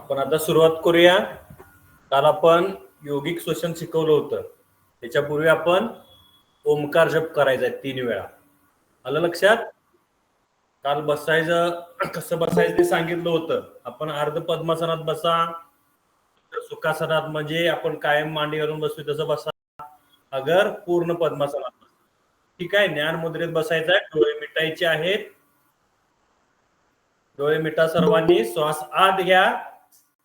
आपण आता सुरुवात करूया. काल आपण योगिक श्वसन शिकवलं होतं. त्याच्यापूर्वी आपण ओमकार जप करायचा आहे 3 वेळा. आलं लक्षात? काल बसायचं कसं बसायचं ते सांगितलं होतं. आपण अर्ध पद्मासनात बसा, सुखासनात म्हणजे आपण कायम मांडी घालून बसतो तसं बसा, अगर पूर्ण पद्मासनात बसा. ठीक आहे. ज्ञान मुद्रेत बसायचं आहे. डोळे मिटायचे आहेत. डोळे मिटा सर्वांनी. श्वास आत घ्या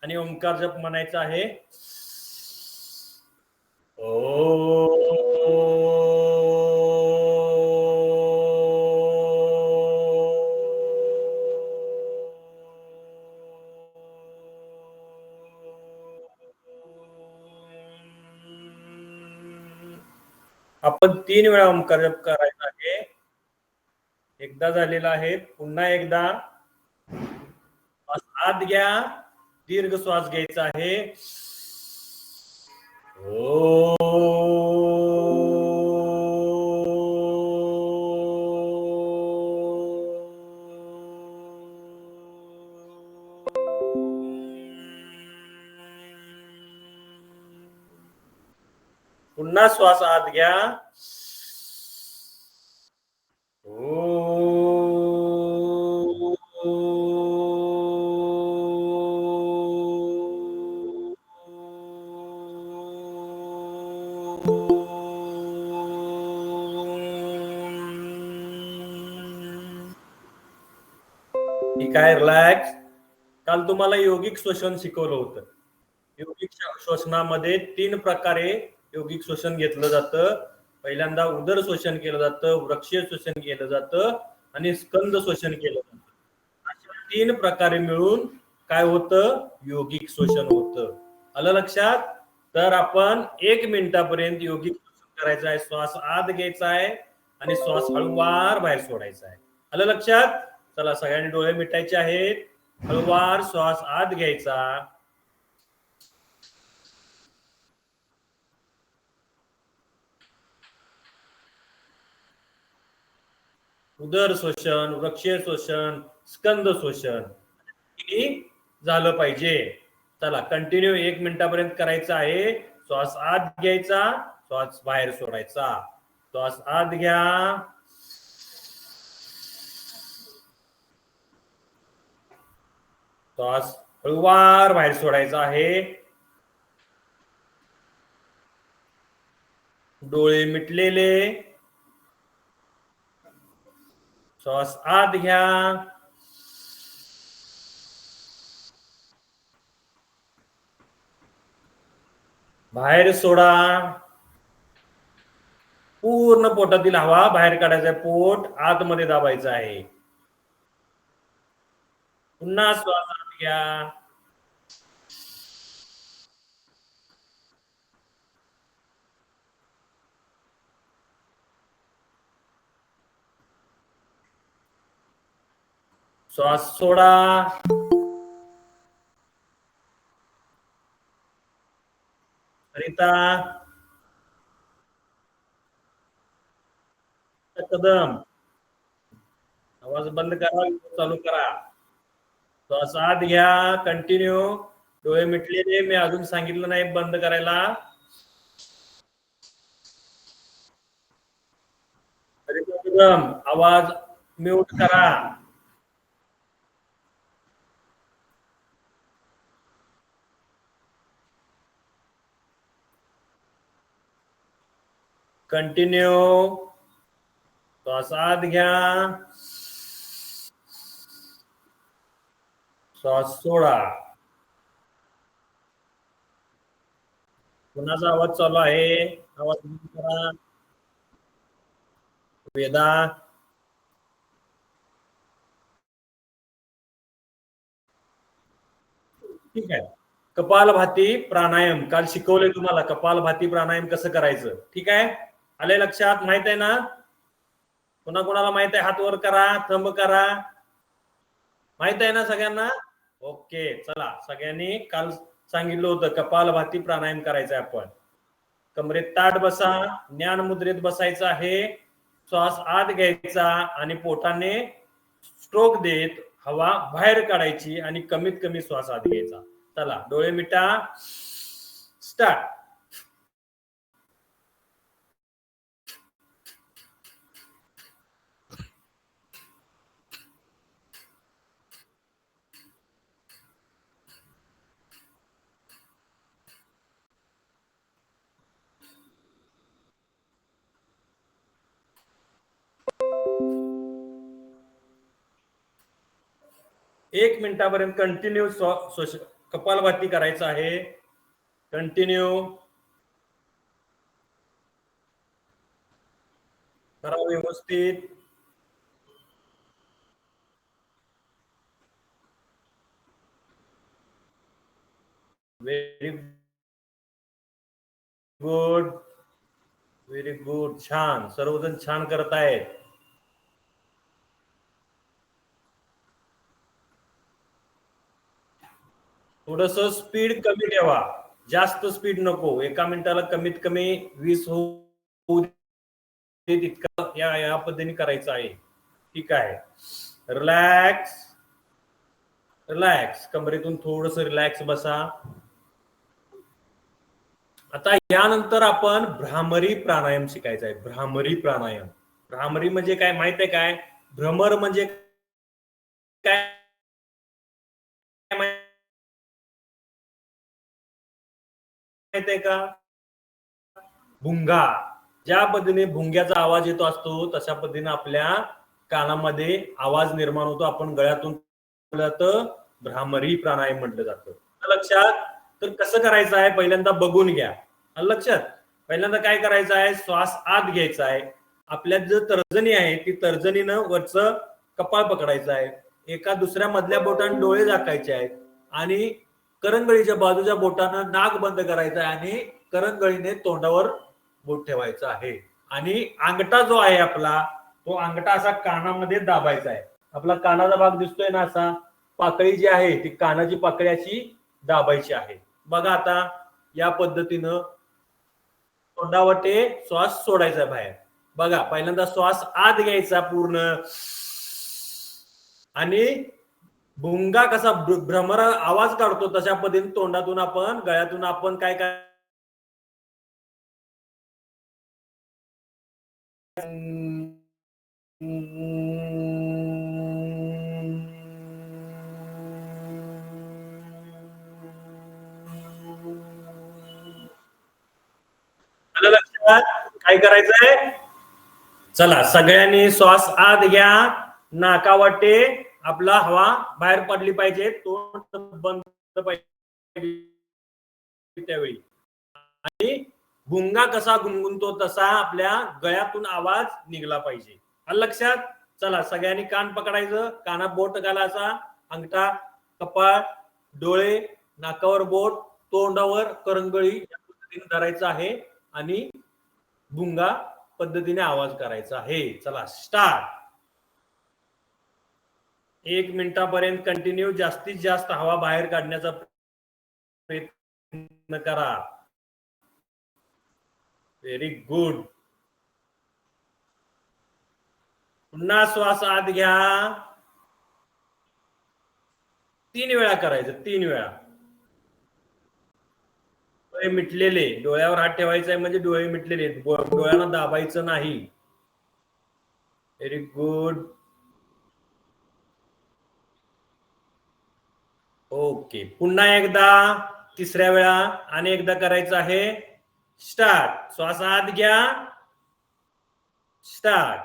आणि ओंकार जप म्हणायचा आहे. आपण 3 वेळा ओंकार जप करायचा आहे. एकदा झालेला आहे. पुन्हा एकदा आत घ्या, दीर्घ श्वास घ्यायचा आहे. पुन्हा श्वास आत घ्या. ठीक आहे. रिलॅक्स. काल तुम्हाला योगिक श्वसन शिकवलं होतं. योगिक श्वसनामध्ये 3 प्रकारे योगिक श्वसन घेतलं जातं. पहिल्यांदा उदर श्वसन केलं जातं, वृक्षीय श्वसन केलं जातं आणि स्कंद श्वसन केलं जातं. अशा 3 प्रकारे मिळून काय होतं? योगिक श्वसन होतं. आलं लक्षात? तर आपण 1 मिनिटापर्यंत योगिक श्वसन करायचं आहे. श्वास आत घ्यायचा आहे आणि श्वास हळूवार बाहेर सोडायचा आहे. आलं लक्षात? चला, सगळ्यांनी डोळे मिटायचे आहेत. हळूवार श्वास आत घ्यायचा. उदर श्वसन, वृक्षीय श्वसन, स्कंद श्वसन झालं पाहिजे. चला, कंटिन्यू 1 मिनिटापर्यंत करायचं आहे. श्वास आत घ्यायचा, श्वास बाहेर सोडायचा. श्वास आत घ्या, श्वास हळूवार बाहेर सोडायचा आहे. डोळे मिटलेले. श्वास आत घ्या, बाहेर सोडा. पूर्ण पोटातील हवा बाहेर काढायचा आहे. पोट आतमध्ये दाबायचं आहे. पुन्हा श्वास आत घ्या, श्वास सोडा. रिता, कदम, आवाज बंद करा, चालू करा. श्वास आत घ्या, कंटिन्यू. डोळे मिटलेले. मी अजून सांगितलं नाही बंद करायला. कदम, आवाज म्यूट करा. कंटिन्यू. श्वास आत घ्या, श्वास सोडा. कुणाचा आवाज चालू आहे? आवाज बंद करा. वेदा, ठीक आहे. कपालभाती प्राणायाम काल शिकवले तुम्हाला. कपालभाती प्राणायाम कसं करायचं, ठीक आहे? आले लक्षात? माहित आहे ना? कोणाकोणाला माहित आहे? हात वर करा, थंब करा. माहित आहे ना सगळ्यांना? ओके. चला, सगळ्यांनी काल सांगितलं होतं कपालभाती प्राणायाम करायचं आहे. आपण कमरेत ताट बसा, ज्ञान मुद्रेत बसायचं आहे. श्वास आत घ्यायचा आणि पोटाने स्ट्रोक देत हवा बाहेर काढायची आणि कमीत कमी श्वास आत घ्यायचा. चला डोळे मिटा, स्टार्ट. 1 मिनिटापर्यंत कंटिन्यू कपालभाती करायचं आहे. कंटिन्यू करा व्यवस्थित. व्हेरी गुड, व्हेरी गुड, छान, सर्वजण छान करतायत. थोडस स्पीड कमी ठेवा, जास्त स्पीड नको. एका मिनिटाला कमीत कमी 20 होऊ दे, तितकं या पद्धतीने करायचं आहे. ठीक आहे. रिलॅक्स रिलॅक्स, कमरेतून थोडस रिलॅक्स बसा. आता यानंतर आपण भ्रामरी प्राणायाम शिकायचा आहे. भ्रामरी प्राणायाम. भ्रामरी म्हणजे काय माहित आहे काय? भ्रमर म्हणजे काय माहित आहे का? भुंगा. ज्या पद्धतीने भुंग्याचा आवाज येतो असतो तशा पद्धतीने आपल्या कानामध्ये आवाज निर्माण होतो. आपण गळ्यातून भ्रामरी प्राणायाम म्हटलं जातं. लक्षात? तर कसं करायचं आहे पहिल्यांदा बघून घ्या. लक्षात? पहिल्यांदा काय करायचं आहे, श्वास आत घ्यायचा आहे. आपल्यात जो तर्जनी आहे ती तर्जनीनं वरचं कपाळ पकडायचं आहे. एका दुसऱ्या मधल्या बोटाने डोळे झाकायचे आहेत आणि करंगळीच्या बाजूच्या बोटानं नाक बंद करायचं आहे आणि करंगळीने तोंडावर बोट ठेवायचं आहे. आणि अंगठा जो आहे आपला, तो अंगठा असा कानामध्ये दाबायचा आहे. आपला कानाचा भाग दिसतोय ना, असा पाकळी जी आहे ती कानाची पाकळी अशी दाबायची आहे. बघा आता या पद्धतीनं तोंडावाटे श्वास सोडायचा बाहेर. बघा पहिल्यांदा श्वास आत घ्यायचा पूर्ण आणि भुंगा कसा भ्रमर आवाज काढतो तशा पद्धतीने तोंडातून आपण गळ्यातून आपण काय काय लक्षात काय करायचंय? चला सगळ्यांनी श्वास आत घ्या, नाकावाटे आपला हवा बाहेर पडली पाहिजे, तोंड बंद पाहिजे त्यावेळी. आणि भुंगा कसा गुणगुणतो तसा आपल्या गळ्यातून आवाज निघला पाहिजे. लक्षात? चला सगळ्यांनी कान पकडायचं, कानात बोट घालायचा, अंगठा, कपाळ, डोळे, नाकावर बोट, तोंडावर करंगळी या पद्धतीने धरायचं आहे आणि भुंगा पद्धतीने आवाज करायचा आहे. चला स्टार्ट. 1 मिनिटापर्यंत कंटिन्यू जास्तीत जास्त हवा बाहेर काढण्याचा प्रयत्न करा. Very good. पुन्हा श्वास आत घ्या. 3 वेळा करायचं, 3 वेळा. डोळे मिटलेले, डोळ्यावर हात ठेवायचा आहे म्हणजे डोळे मिटलेले, डोळ्यांना दाबायचं नाही. Very good. ओके. पुन्हा एकदा 3ऱ्या वेळा आणि एकदा करायचं आहे. स्टार्ट. श्वास आत घ्या. स्टार्ट.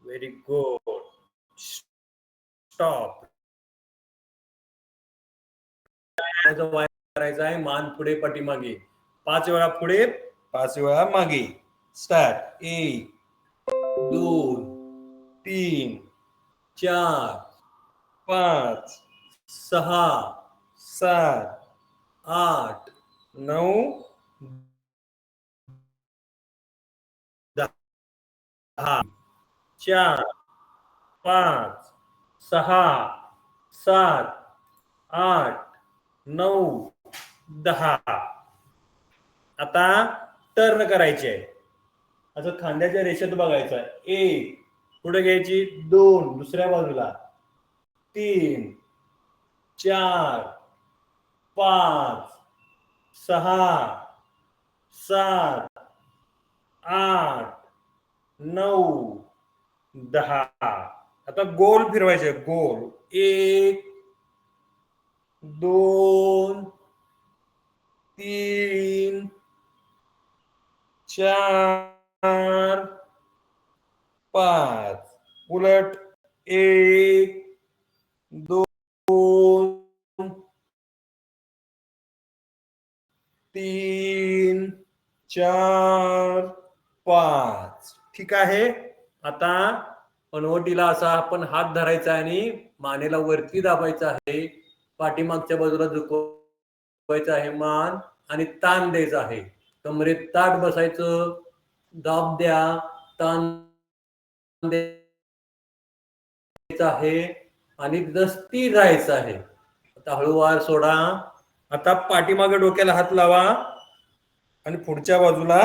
Very good. स्टॉप. करायचं आहे मान पुढे पाठीमागे. 5 वेळा पुढे, 5 वेळा मागे. स्टार्ट. 1 2 3 4 5 6 7 8 9 10. 4 5 6 7 8 9 10. आता टर्न करायची आहे. असं खांद्याच्या रेषेत बघायचं आहे. 1 पुढे घ्यायची, 2 दुसऱ्या बाजूला, 3 4 5 6 7 8 9 10. आता गोल फिरवायचे, गोल. 1 2 3 4 5. उलट 1 2 3 4 5. ठीक आहे. आता पनवटीला असा आपण हात धरायचा आणि मानेला वरती दाबायचा आहे, पाठीमागच्या बाजूला झुकवायचा आहे मान आणि ताण द्यायचा आहे. कमरेत ताट बसायचं, दाब द्या, ताण द्यायचा आहे आणि स्थिर राहायचं आहे. आता हळूवार सोडा. आता पाठीमागे डोक्याला हात लावा आणि पुढच्या बाजूला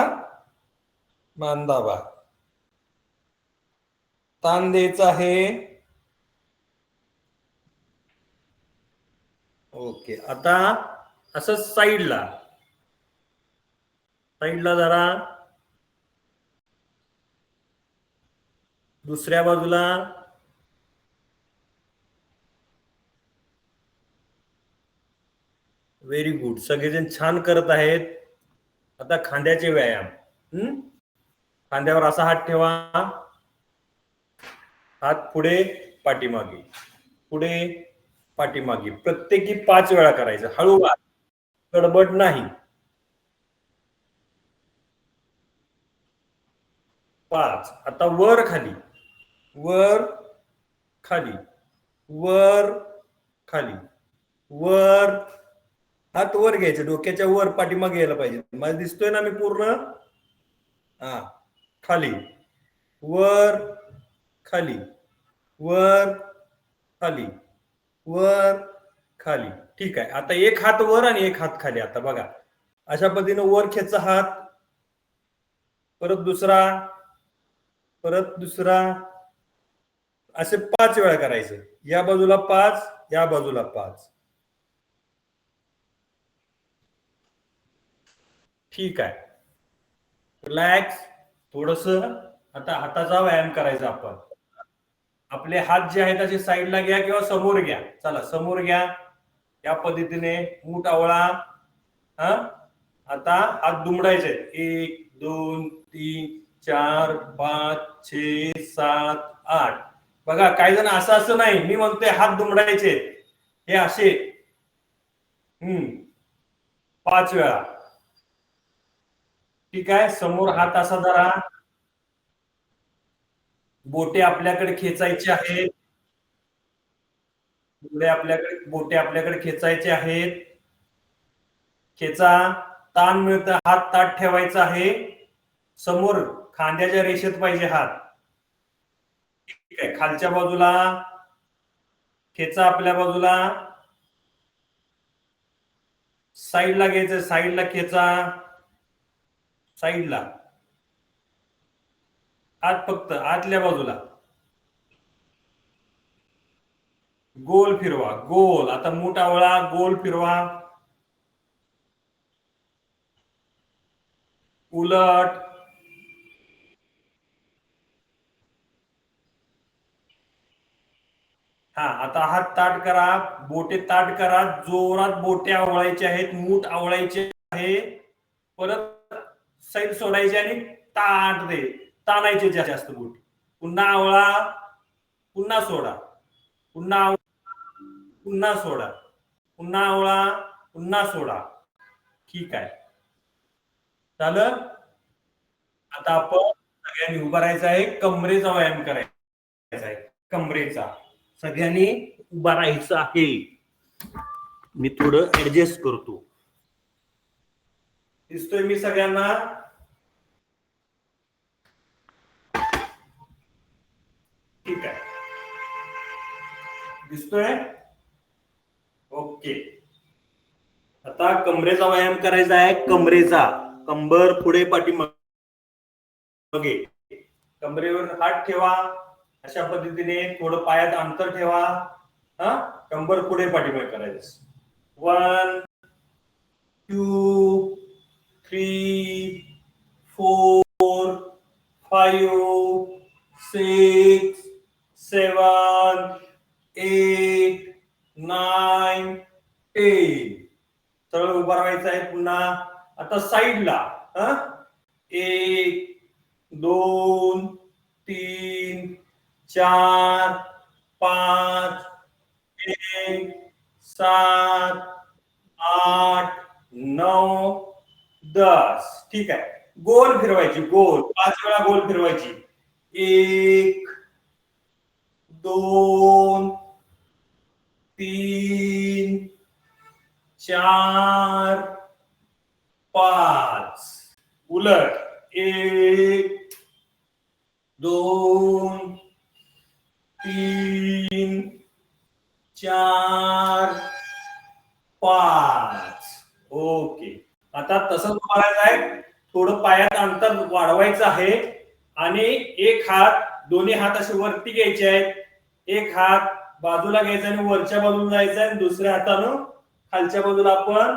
मान दाबा. ताण द्यायचा आहे. ओके. आता असं साईडला जरा, दुसऱ्या बाजूला, व्हेरी गुड. सगळेजण छान करत आहेत. आता खांद्याचे व्यायाम. खांद्यावर असा हात ठेवा, हात पुढे पाठीमागे, पुढे पाठीमागे, प्रत्येकी 5 वेळा करायचं. हळूवार, गडबड नाही. 5. आता वर खाली, वर खाली, वर खाली, वर. हात वर घ्यायचे, डोक्याच्या वर, पाठीमागे यायला पाहिजे. मला दिसतोय ना मी पूर्ण? हा. खाली, वर खाली, वर खाली, वर खाली. ठीक आहे. आता एक हात वर आणि एक हात खाली. आता बघा, अशा पद्धतीने वर खेचा हात, परत दुसरा, परत दुसरा, असे 5 वेळा करायचे. या बाजूला 5, या बाजूला 5. ठीक आहे. रिलॅक्स. थोडस आता हाताचा व्यायाम करायचा आपण. आपले हात जे आहेत असे साईडला घ्या किंवा समोर घ्या. चला समोर घ्या. या पद्धतीने मूठ आवळा. हा. आता हात दुमडायचे. 1 2 3 4 5 6 7 8. बघा, काही जण असं नाही, मी म्हणतोय हात दुमडायचे हे असे. 5 वेळा. ठीक आहे. समोर हात असा धरा, बोटे आपल्याकडे खेचायचे आहेत. बोटे आपल्याकडे खेचायचे आहेत. खेचा. ताण मिळतं, हात ताट ठेवायचा आहे. समोर खांद्याच्या रेषेत पाहिजे हात. ठीक आहे. खालच्या बाजूला खेचा, आपल्या बाजूला, साईडला घ्यायचं, साईडला खेचा, साईडला. हात फक्त आतल्या बाजूला, गोल फिरवा, गोल. आता मूठ आवळा, गोल फिरवा, उलट. हा. आता हात ताट करा, बोटे ताट करा, जोरात बोटे आवळायचे आहेत, मूठ आवळायचे आहे. परत साईड सोडायची आणि ताट दे, ताणायचे जास्त बोट. पुन्हा आवळा, पुन्हा सोडा, पुन्हा पुन्हा सोडा, पुन्हा आवळा, पुन्हा सोडा. ठीक आहे. झालं. आता आपण सगळ्यांनी उभं राहायचं आहे, कमरेचा व्यायाम करायचा आहे. कमरेचा सगळ्यांनी उभा राहायचं आहे. मी थोडं ऍडजस्ट करतो. दिसतोय मी सगळ्यांना? ठीक आहे. दिसतोय? ओके. आता कमरेचा व्यायाम करायचा आहे. कमरेचा कंबर पुढे पाठीमागे, कमरेवर हात ठेवा, अशा पद्धतीने थोडं पायात अंतर ठेवा, हा कंबर पुढे पाठीमागे करायचं. 1 2 3 4 5 6 7 8 9 10. सरळ उभा राहायचं आहे. पुन्हा आता साईडला 1 2 3 4 5 6 7 8 9 10. ठीक आहे. गोल फिरवायची, गोल 5 वेळा गोल फिरवायची. 1 2 3 4 5. उलट 1 2 3 4 5. ओके. आता तसंच करायचं आहे. थोडं पायात अंतर वाढवायचं आहे आणि एक हात, दोन्ही हात असे वरती घ्यायचे आहेत. एक हात बाजूला घ्यायचा आणि वरच्या बाजूला जायचा आणि दुसऱ्या हातानं खालच्या बाजूला आपण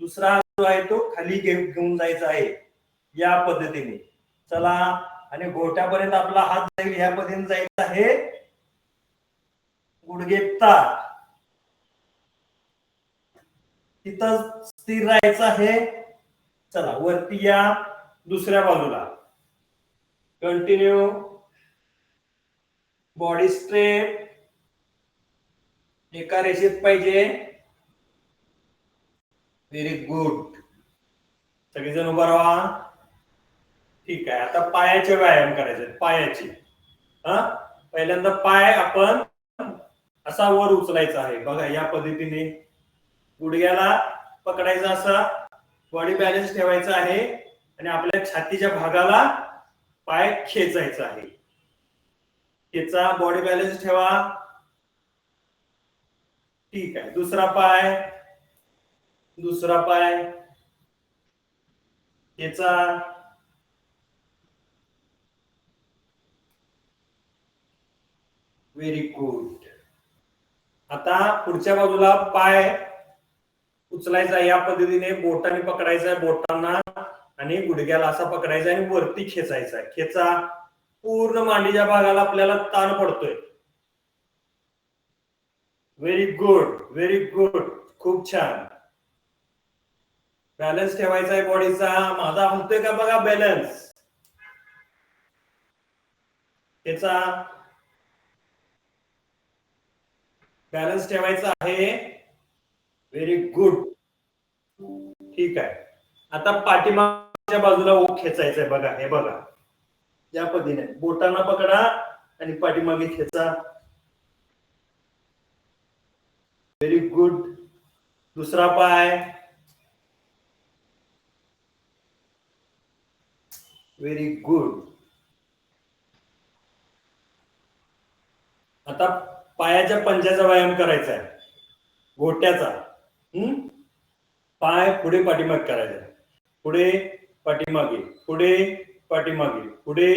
दुसरा हात जो आहे तो खाली घेऊन जायचा आहे. या पद्धतीने चला. आणि गोट्यापर्यंत आपला हात जाईल, या पद्धतीने जायचं आहे. गुडघे ताठ, तिथं स्थिर राहायचं आहे. चला वरती या, दुसऱ्या बाजूला कंटिन्यू. बॉडी स्ट्रेट एका रेषेत पाहिजे. Very good. सगळेजण उभा राहा. ठीक आहे. आता पायाचे व्यायाम करायचे, पायाचे. पहिल्यांदा पाय आपण असा वर उचलायचा आहे. बघा या पद्धतीने गुडघ्याला पकडायचा, असा बॉडी बॅलन्स ठेवायचा आहे आणि आपल्या छातीच्या भागाला पाय खेचायचा आहे. खेचा, बॉडी बॅलन्स ठेवा. ठीक आहे. दुसरा पाय, दुसरा पाय खेचा. Very good. आता पुढच्या बाजूला पाय उचलायचा, या पद्धतीने बोटाने पकडायचा, बोटांना आणि गुडघ्याला असा पकडायचा आणि वरती खेचायचा. खेचा. पूर्ण मांडीच्या भागाला आपल्याला ताण पडतोय. Very good, very good. खूप छान. बॅलन्स ठेवायचा आहे बॉडीचा. माझा होतोय का बघा बॅलन्स. त्याचा बॅलन्स ठेवायचा आहे. Very good. ठीक आहे. आता पाठीमागच्या बाजूला ओठ खेचायचंय. बघा हे बघा या पद्धतीने बोटांना पकडा आणि पाठीमागे खेचा. Very good. दुसरा पाय. Very good. आता पायाच्या पंजाचा व्यायाम करायचा आहे, गोट्याचा. पाय पुढे पाठीमागे करायचा. पुढे पाठीमागे, पुढे पाठीमागे, पुढे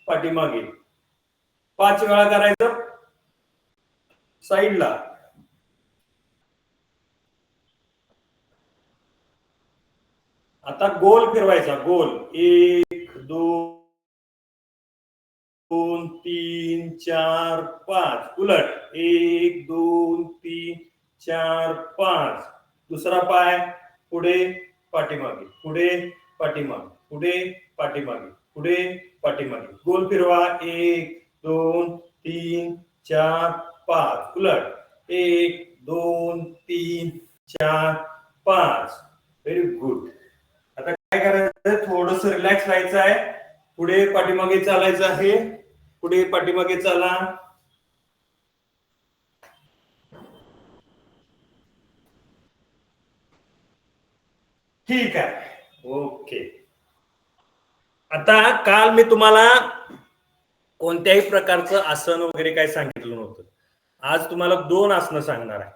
पाठीमागे 5 वेळा करायचं. साईडला. आता गोल फिरवायचा, गोल. 1 2 3 4 5. उलट 1 2 3 4 5. दुसरा पाय पुढे पाठीमागे, पुढे पाठीमागे, पुढे पाठीमागे, पुढे पाठीमागे. गोल फिरवा. 1 2 3 4 5. उलट 1 2 3 4 5. Very good. आता काय करायचं, थोडस रिलॅक्स राहायचं आहे. पुढे पाठीमागे चालायचं आहे. पुढे पाठीमागे चाला. ठीक आहे. ओके. आता काल मी तुम्हाला कोणत्याही प्रकारचं आसन वगैरे काय सांगितलं नव्हतं. आज तुम्हाला 2 आसनं सांगणार आहे.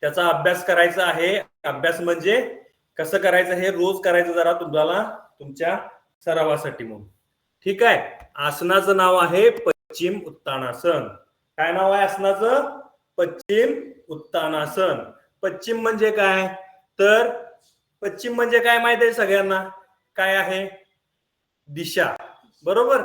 त्याचा अभ्यास करायचा आहे. अभ्यास म्हणजे कसं करायचं हे रोज करायचं जरा तुम्हाला तुमच्या सरावासाठी म्हणून. ठीक आहे. आसनाचं नाव आहे पश्चिम उत्तानासन. काय नाव आहे आसनाचं? पश्चिम उत्तानासन. पश्चिम म्हणजे काय? तर पश्चिम म्हणजे काय माहिती आहे सगळ्यांना? काय आहे? दिशा. बरोबर.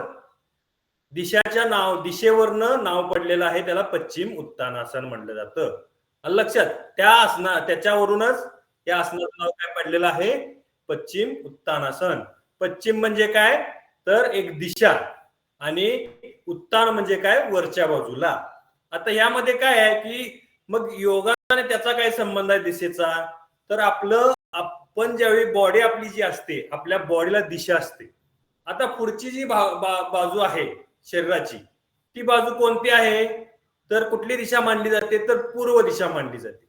दिशेवरनं नाव पडलेलं आहे, त्याला पश्चिम उत्तानासन म्हटलं जातं. लक्षात. त्याच्यावरूनच या आसनाचं नाव काय पडलेलं आहे? पश्चिम उत्तानासन. पश्चिम म्हणजे काय? तर एक दिशा आणि उत्तान म्हणजे काय? वरच्या बाजूला. आता यामध्ये काय आहे की मग योगाने त्याचा काय संबंध आहे दिशेचा? तर आपण ज्यावेळी बॉडी आपली जी असते, आपल्या बॉडीला दिशा असते. आता पुढची जी बाजू आहे शरीराची, ती बाजू कोणती आहे? तर कुठली दिशा मानली जाते? तर पूर्व दिशा मानली जाते.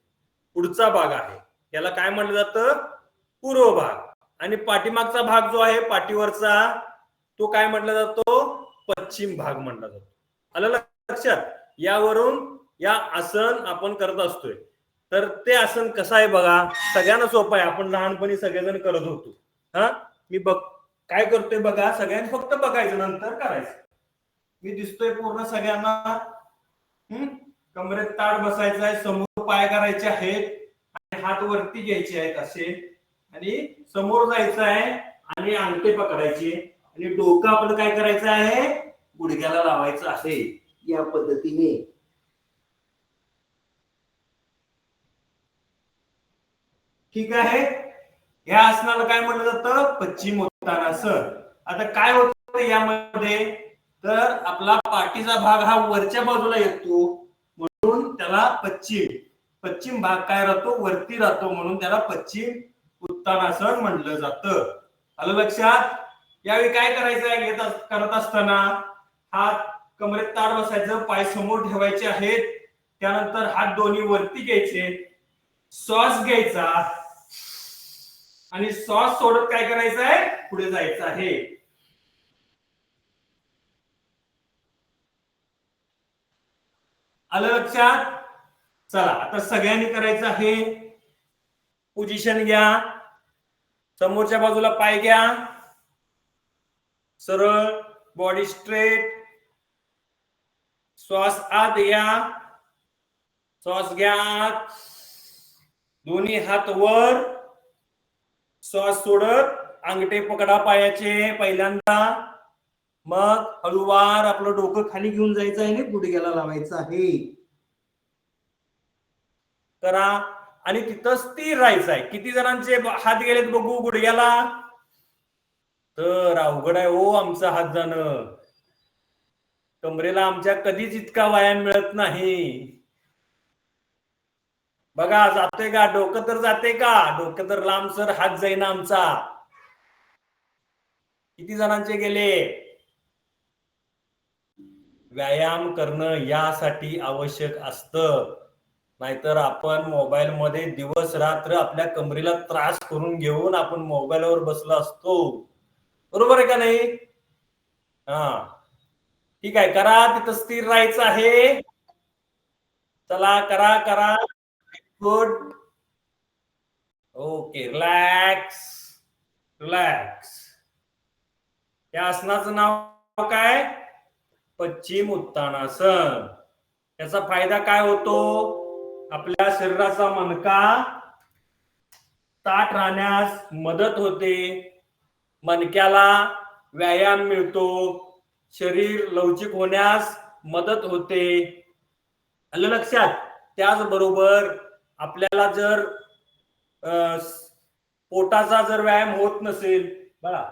पुढचा भाग आहे याला काय म्हणलं जातं? पूर्व भाग. आणि पाठीमागचा भाग जो आहे पाठीवरचा, तो काय म्हटला जातो? पश्चिम भाग म्हटला जातो. आलं लक्षात? यावरून या आसन आपण करत असतोय. तर ते आसन कसं आहे बघा, सगळ्यांना सोपं आहे. आपण लहानपणी सगळेजण करत होतो. हा, मी काय करतोय बघा, सगळ्यांनी फक्त बघायचं, नंतर करायचं. मी दिसतोय पूर्ण सगळ्यांना? कमरेत ताट बसायचं आहे, समोर पाय करायचे आहेत आणि हात वरती घ्यायचे आहेत असे, आणि समोर जायचं आहे आणि अंगठे पकडायचे आणि डोकं आपलं काय करायचं आहे? गुडघ्याला लावायचं आहे या पद्धतीने. ठीक आहे. या आसनाला काय म्हटलं जातं? पश्चिम उत्तानासन. आता काय होतं यामध्ये? तर आपला पाठीचा भाग हा वरच्या बाजूला येतो, म्हणून त्याला पश्चिम भाग काय राहतो? वरती राहतो, म्हणून त्याला पश्चिम उत्तानासन म्हटलं जातं. आलं लक्षात? यावेळी काय करायचं आहे? करत असताना हात कमरेत ताट बसायचं, पाय समोर ठेवायचे आहेत, त्यानंतर हात दोन्ही वरती घ्यायचे, श्वास घ्यायचा आणि श्वास सोडत काय करायचं आहे? पुढे जायचं आहे. आलं लक्षात? चला आता सगळ्यांनी करायचं आहे. पोझिशन घ्या, समोरच्या बाजूला पाय घ्या, सरळ, बॉडी स्ट्रेट, श्वास आत घ्या, श्वास घ्या आत, दोन्ही हात वर, श्वास सोडत अंगठे पकडा पायाचे पहिल्यांदा, मग हळूवार आपलं डोकं खाली घेऊन जायचं आहे आणि गुडघ्याला लावायचं आहे. करा आणि तिथं स्थिर राहायचं आहे. किती जणांचे हात गेलेत बघू गुडघ्याला? तर अवघड आहे हो आमचा हात जाणं. कमरेला आमच्या कधीच इतका व्यायाम मिळत नाही. बघा जाते का? डोकं तर जाते का? डोकं तर लांबसर हात जाईना आमचा. किती जणांचे गेले? व्यायाम करणं यासाठी आवश्यक असतं, नाहीतर आपण मोबाईल मध्ये दिवस रात्र आपल्या कमरेला त्रास करून घेऊन आपण मोबाईलवर बसलो असतो. बरोबर आहे का नाही? हा, ठीक आहे. करा, तिथं स्थिर राहायचं आहे. चला करा करा. गुड. Okay, relax relax. या आसनाचं नाव काय? पश्चिम उत्तानासन. याचा फायदा काय होतो? आपल्या शरीराचा मणका ताठ राहण्यास मदत होते, मणक्याला व्यायाम मिळतो, शरीर लवचिक होण्यास मदत होते. आलं लक्षात? त्याचबरोबर आपल्याला जर पोटाचा जर व्यायाम होत नसेल, बघा